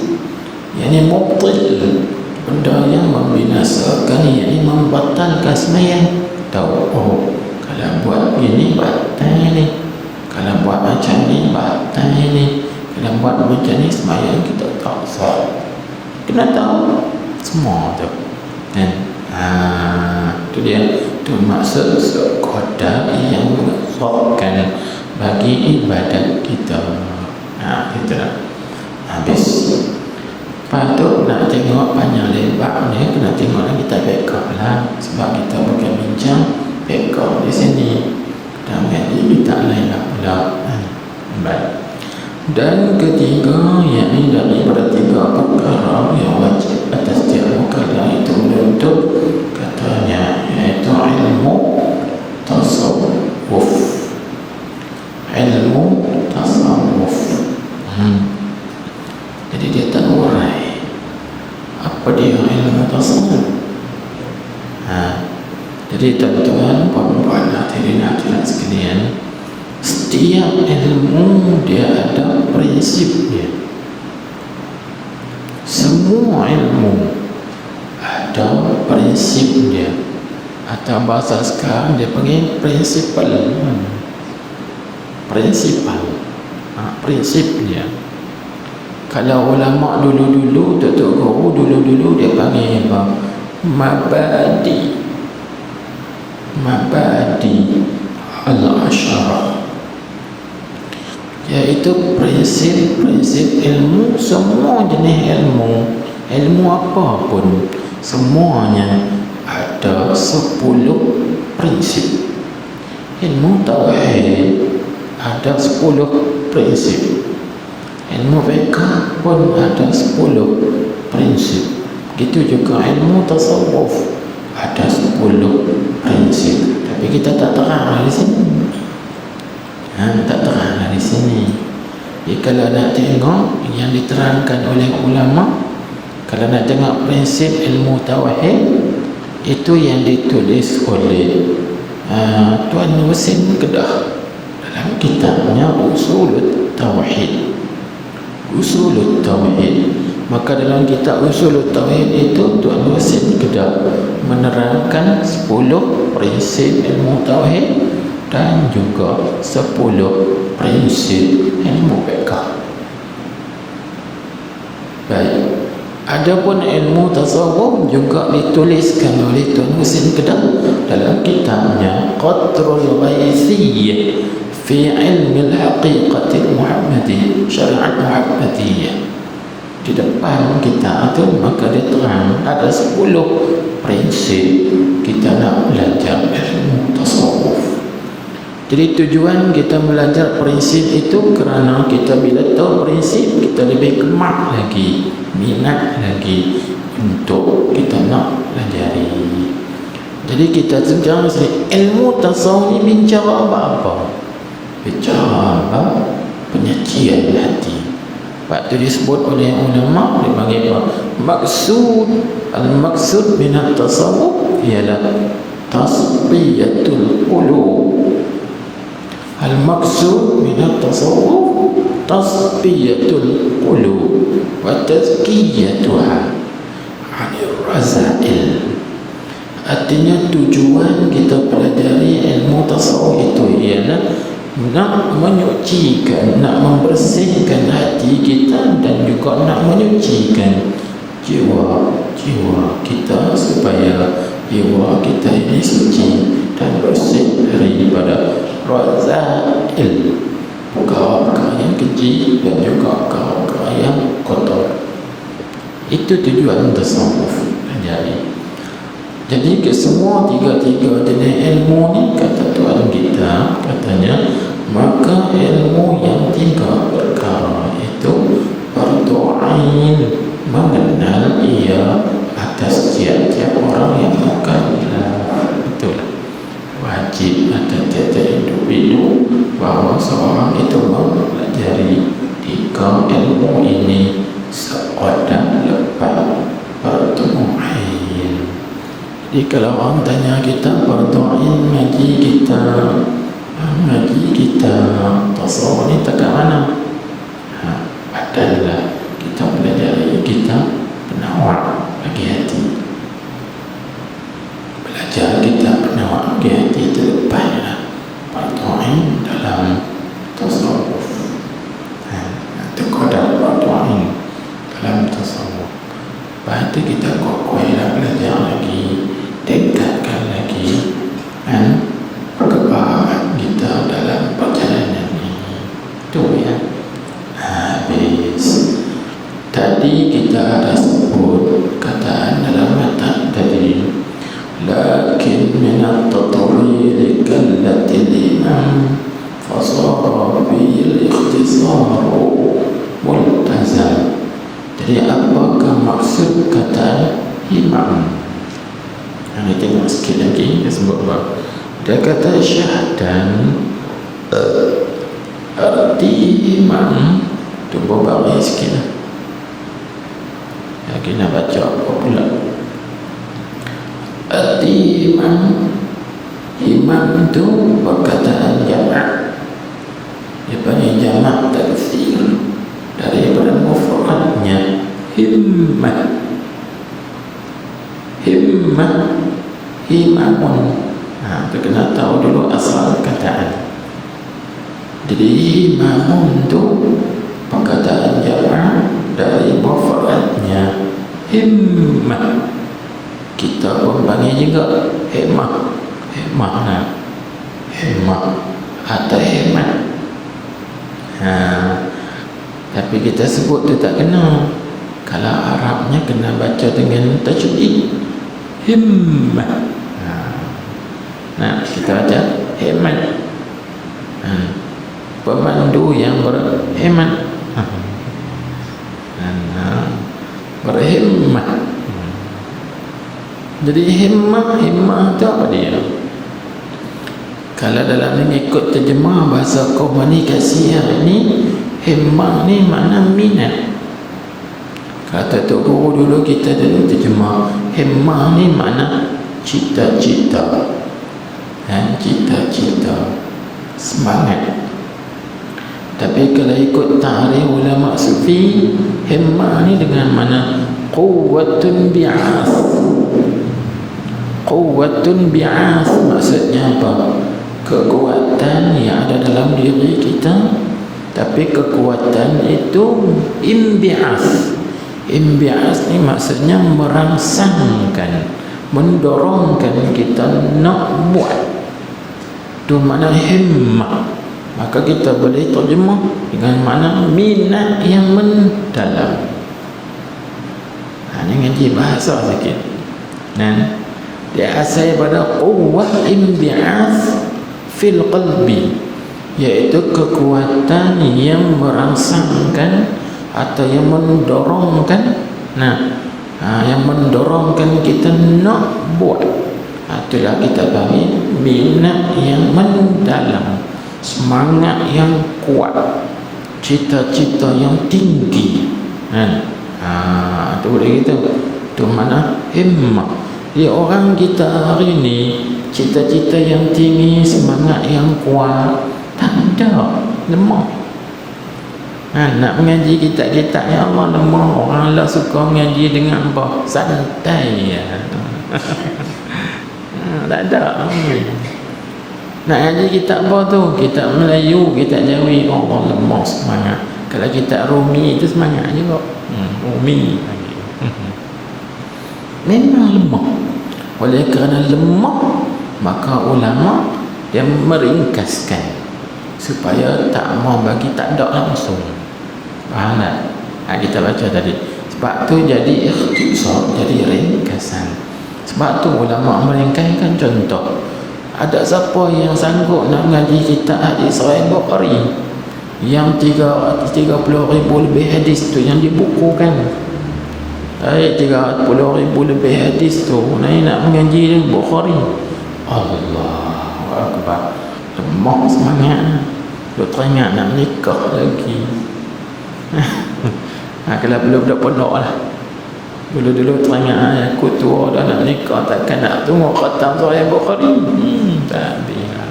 yakni mubtil, benda yang membinasakan, yakni membatalkan sembahyang. Tahu, kalau buat ini batal ni, kalau buat macam ni batal ni, kalau buat macam ni sembahyang kita tak sah. Kena tahu semua tu. Kan? Itu dia. Itu maksud sekadar yang mengesahkan bagi ibadat kita. Kita habis. Patut nak tengok panjang lebar ni, kena tengok lagi kita backup lah, sebab kita bukan bincang backup di sini. Dan mengaji kita lain lah pula. Baik. Dan ketiga, yakni daripada tiga perkara yang wajib atas setiap mukallaf itu menuntut, katanya, iaitu ilmu tasawuf. Ilmu tasawuf. Jadi dia tak urai apa dia ilmu tasawuf. Jadi tuan-tuan, puan-puan, hadirin-hadirat sekalian, setiap ilmu dia ada prinsip dia. Semua ilmu ada prinsip dia, atau bahasa sekarang dia panggil prinsipal. Prinsipnya. Kalau ulama dulu-dulu, Tok Guru dulu-dulu dia panggil apa? Mabadi al-asyarah, iaitu prinsip-prinsip ilmu. Semua jenis ilmu apapun, semuanya ada 10 prinsip. Ilmu tauhid ada 10 prinsip. Ilmu fiqh pun ada 10 prinsip. Begitu juga ilmu tasawuf ada 10 prinsip. Tapi kita tak terang di sini. Tak terang di sini. Jadi kalau nak tengok yang diterangkan oleh ulama, kalau nak tengok prinsip ilmu tauhid, itu yang ditulis oleh Tuan Husin Kedah dalam kitabnya Usulut Tauhid. Maka dalam kitab Usulut Tauhid itu Tuan Husin Kedah menerangkan 10 prinsip ilmu tauhid dan juga 10 prinsip ilmu fiqh. Baik. Adapun ilmu tasawuf juga dituliskan oleh Tuan Husin Kedah dalam kitabnya Qatrul Ghaithiyah fi ilmi al-haqiqati Muhammadiyah, syariat Muhammadiyah. Di depan kita itu maka diterang ada 10 prinsip kita nak belajar ilmu tasawuf. Jadi tujuan kita belajar prinsip itu kerana kita bila tahu prinsip, kita lebih gemar lagi, minat lagi untuk kita nak pelajari. Jadi kita sedang ilmu tasawuf ini bicara apa? Bicara apa? Penyucian hati. Waktu disebut oleh ulama dipanggil apa? Al-maksud minat tasawuf ialah tasbiyatul qulub. Al-maksud minat tasawuf tasbiyatul qulub wa tazkiyatuha 'anil razail. Artinya tujuan kita pelajari ilmu tasawuf itu ialah nak menyucikan, nak membersihkan hati kita dan juga nak menyucikan jiwa kita supaya jiwa kita ini suci dan bersih daripada razail, perkara-perkara yang keji dan juga perkara-perkara yang kotor. Itu tujuan tasawuf. Jadi kesemua tiga-tiga jenis ilmu ni kata Tuhan kita, katanya maka ilmu yang 3 perkara itu fardu ain, mengenal ia atas tiap-tiap orang yang mukallaf. Itulah wajib atas tiap-tiap individu bahawa seorang itu mempelajari 3 ilmu ini seodah lepas fardu ain. Jadi kalau orang tanya kita berdoain ngaji kita tasawuf ni tak kat mana? Adalah kita pelajari, kita penawar bagi hati. Belajar kita penawar bagi hati itu lepaslah berdoain dalam tasawuf. Itu kodam berdoain dalam tasawuf. Lepas itu kita kokohlah belajar lagi, tingkatkan lagi kebahagiaan kita dalam perjalanan ini. Itu ya. Habis. Tadi kita ada sebut kataan dalam matan tadi, lakin minat tatawir kallatil imam fasara fil ikhtisaru multazam. Jadi apakah maksud kata imam? Kita tengok sikit lagi. Dia sebut apa? Dia kata syahdan arti imam. Tunggu bagi sikit lah. Lagi nak baca apa pula? Arti imam itu perkataan jamak. Dia panggil jamak taksir daripada mufradnya himmah. himamun. Kita kena tahu dulu asal kataan. Jadi himamun tu perkataan jamak dari mufradnya himmah. Kita pun panggil juga hemah. Hemah atau hemat. Tapi kita sebut tu tak kena. Kalau Arabnya kena baca dengan tajwid himmah. Kita baca hemat. Pemandu yang berhemat, berhimmah. Jadi himmah tu apa dia? Kalau dalam mengikut terjemah bahasa komunikasi hari ini, himmah ni makna minat. Kata Tok Guru dulu kita dulu terjemah himmah ni makna cita-cita. Cita-cita, semangat. Tapi kalau ikut ta'rif ulama sufi, himmah ni dengan mana quwwatun bi'ath. Quwwatun bi'ath maksudnya apa? Kekuatan yang ada dalam diri kita, tapi kekuatan itu imbi'ath. Imbi'ath ni maksudnya merangsangkan, mendorongkan kita nak buat. Itu makna himmah. Maka kita boleh terjemah dengan makna minat yang mendalam. Ini ngaji bahasa sikit. Dia asal pada quwwah imbi'ath fil qalbi, iaitu kekuatan yang merangsangkan atau yang mendorongkan. Yang mendorongkan kita nak buat. Itulah kita panggil minat yang mendalam, semangat yang kuat, cita-cita yang tinggi. Itu boleh kita. Itu mana himmah. Dia orang kita hari ni cita-cita yang tinggi, semangat yang kuat tak ada, lemah. Nak mengaji kitab-kitab ya Allah lemah. Orang lah suka mengaji dengan apa? Santai. Tak ada. Nak ngaji kitab apa tu? Kitab Melayu, kitab Jawi, Allah lemah semangat. Kalau kitab Rumi itu semangat juga. Rumi memang lemah. Oleh kerana lemah, maka ulama dia meringkaskan supaya tak mau bagi tak ada langsung. Faham tak? Kita baca tadi. Sebab tu jadi ikhtisar, jadi ringkasan. Sebab tu ulama meringkaskan. Contoh, ada siapa yang sanggup nak mengaji kitab hadis Sahih Bukhari yang 30,000 lebih hadis tu yang dibukukan. 30,000 lebih hadis tu nak mengaji Bukhari. Allahu Akbar. Lemah semangat. Dia teringat nak menikah lagi. Kalau belum dah pondok lah. Dulu teringat aku tua dah nak nikah, takkan nak tunggu khatam Sahih Bukhari. Tak biar.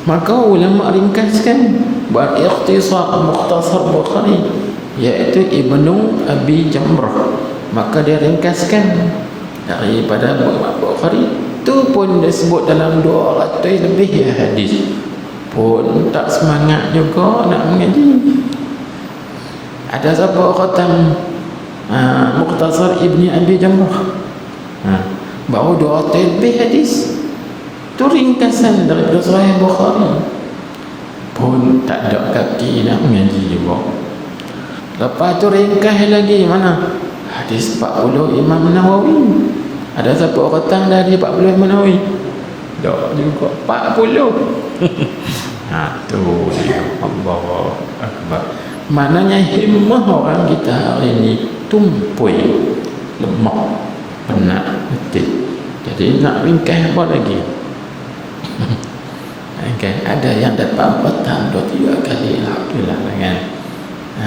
Maka ulama ringkaskan buat ikhtisar mukhtasar Bukhari, iaitu Ibnu Abi Jamrah. Maka dia ringkaskan daripada Bukhari tu pun disebut dalam 200 lebih hadis. Pun tak semangat juga nak mengaji. Ada siapa khatam Mukhtasar Ibni Abi Jamrah, baru 200 lebih hadis. Itu ringkasan daripada Sahih Bukhari. Pun tak ada kaki nak mengaji juga. Lepas tu ringkas lagi mana? Hadis 40 Imam Nawawi. Ada siapa khatam dari 40 Imam Nawawi? Tak juga 40. Tu dia. Allahu Akbar. Maknanya himmah orang kita hari ini tumpul, lemah, penat, letih. Jadi nak ringkas apa lagi? Ada yang dapat petang 2-3 kali, alhamdulillah kan.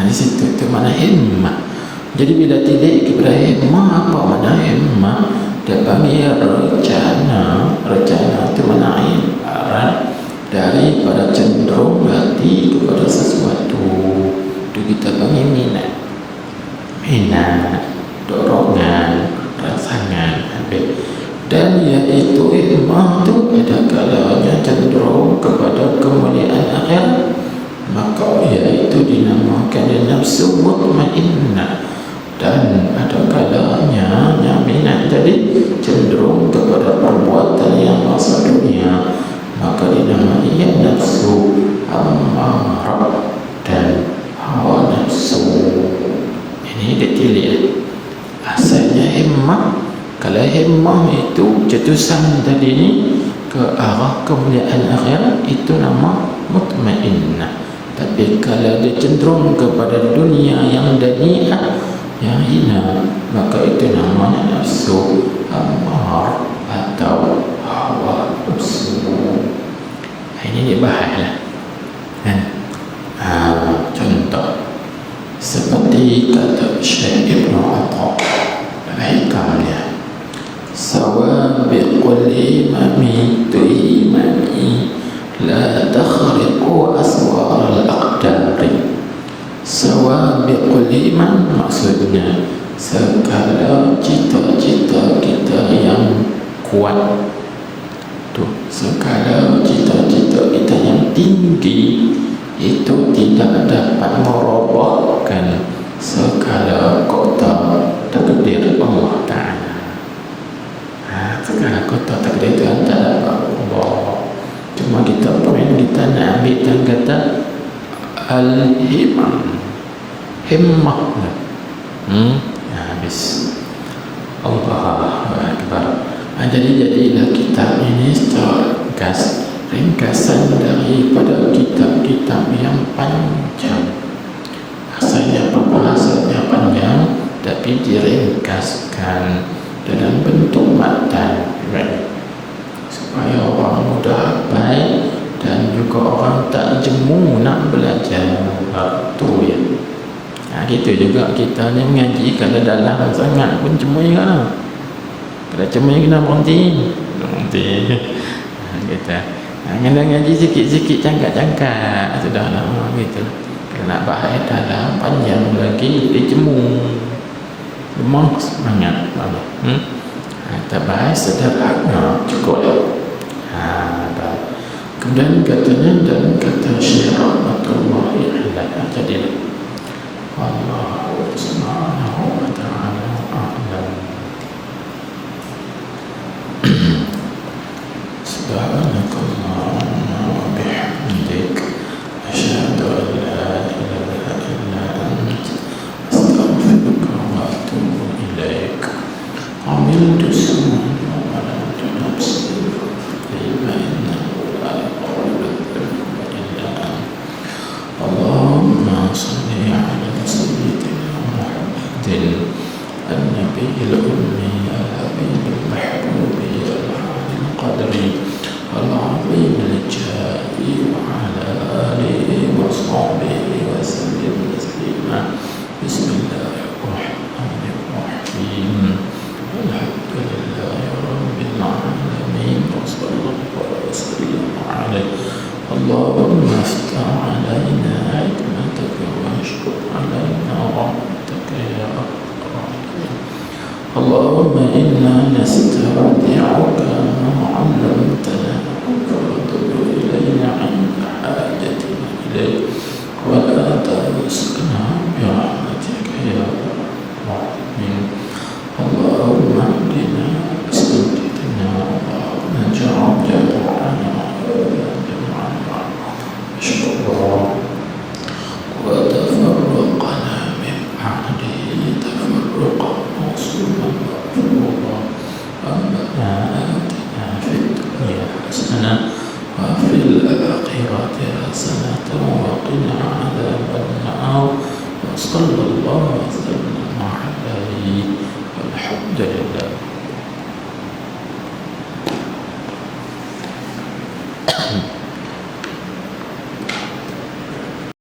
Di situ tu mana himmah. Jadi bila tilik kepada himmah, apa mana himmah? Dia panggil rencana. Rencana itu mana ibarat daripada cenderung hati kepada sesuatu. Itu kita panggil minat, dorongan, rangsangan. Dan yaitu himmah itu ada kalanya cenderung kepada kemuliaan akhirat, maka yaitu dinamakan nafsu mutmainnah. Dan ada kalanya minat tadi cenderung kepada perbuatan yang masa dunia, maka dinamai nafsu ammarah dan hawa nafsu. Ini detail. Asalnya himmah, kalau himmah itu cetusan tadi ni ke arah kemuliaan akhirat, itu nama mutmainnah. Tapi kalau dia cenderung kepada dunia yang dani'ah, yang hina, maka itu namanya nafsu ammar atau hawa nafsu. Ini dibahaslah kan. Contoh seperti kata Syekh Ibn Atta hikamnya, sawabiqul imami tu imami la takhriqu aswar al-aqdari. Sawabiqul imam maksudnya segala cita-cita kita yang kuat tu, segala cita-cita kita yang tinggi itu tidak dapat merubahkan segala kota takdir Allah Ta'ala. Segala kota takdir itu tak dapat Allah. Cuma kita poin kita nak ambil dan kata al-himmah, himmah. Habis. Allahu Akbar. Jadilah kitab ini secara ringkasan daripada kitab-kitab yang panjang. Asalnya pembahasannya panjang, tapi diringkaskan dalam bentuk matan, supaya orang mudah hafal dan juga orang tak jemu nak belajar. Tu ya. Gitu juga kita ni mengaji, kalau dalam sangat pun cemui kan. Kalau cemui kena berhenti. Kita kena ngaji sikit-sikit, cangkat-cangkat, sudahlah gitu. Kalau nak bahas dalam panjang lagi, dia jemu, lemah semangat. Kita bahas sederhana cukup. Kemudian katanya, dan kata Syekh rahmatullahi alaihi, jadi Allah subhanahu wa ta'ala a'lam. Subhanakallahumma wa bihamdik, asyhadu an la ilaha illa anta, astaghfiruka wa atubu ilaik. Amiltu sunnah wa lam nafsi lima innahu la yaqulu illa anta. Allahumma salli ala sayyidina Muhammadin an-nabiyil ummi al-habib al-mahbub al-qadri al-azim al-jai wa ala alihi wa sahbihi wa sallim taslima. Bismillahirrahmanirrahim. Alhamdulillahi rabbil alamin wa sallallahu wa sallam alaihi. Allahumma aftah alaina hikmataka wa ashkur alaina rahmataka ya arhamar rahimin. Allahumma inna nasta'udi'uka ma 'allamtana wa tubu ilayna 'inda hajatina ilayk wa la tansana bi rahmatika ya arhamar rahimin. Allahumma hdina sayyidina Allahumma ja'al jam'ana شكرا وتفرقنا من بعده تفرقا معصوما مغفورا. ربنا آتنا في الدنيا حسنة وفي الآخرة حسنة وقنا عذاب النار. وصلى الله وسلم عليه والحمد لله.